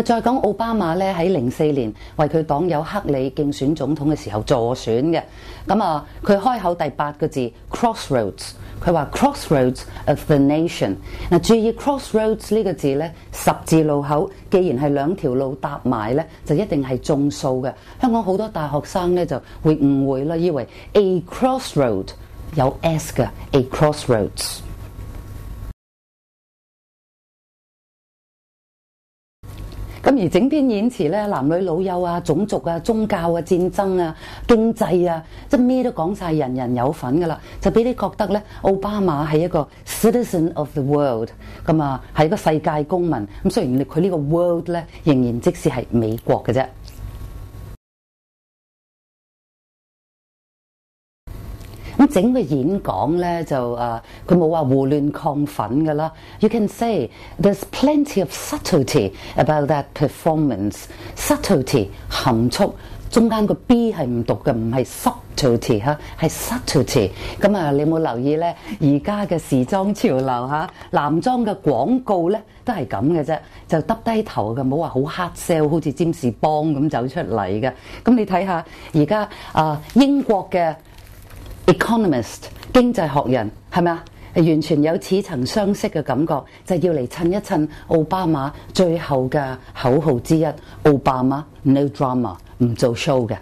再講奧巴馬咧喺04年為佢黨友克里競選總統嘅時候助選嘅，佢開口第8個字 crossroads， 佢話 crossroads of the nation。注意 crossroads 呢個字咧，十字路口，既然係兩條路搭埋咧，就一定係眾數嘅。香港好多大學生咧就會誤會啦，以為 a crossroad 有 s 嘅 a crossroads。咁而整篇演詞咧，男女老幼啊、種族啊、宗教啊、戰爭啊、經濟啊，即係咩都講晒，人人有份噶啦，就俾你覺得咧，奧巴馬係一個 citizen of the world， 咁係一個世界公民。咁雖然佢呢個 world 咧，仍然即使係美國嘅啫。咁整個演講咧就佢冇話胡亂亢奮噶啦。You can say there's plenty of subtlety about that performance. Subtlety 含蓄，中間個 B 係唔讀嘅，唔係 subtlety 嚇，係 subtlety。你有冇留意咧？而家嘅時裝潮流男裝嘅廣告咧都係咁嘅啫，就耷低頭嘅，冇話好 hard sell， 好似占士邦咁走出嚟嘅。咁你睇下而家英國嘅Economist 經濟學人係咪啊？完全有似曾相識嘅感覺，就要嚟襯一襯奧巴馬最後嘅口號之一：奧巴馬 No drama， 唔做 show 嘅。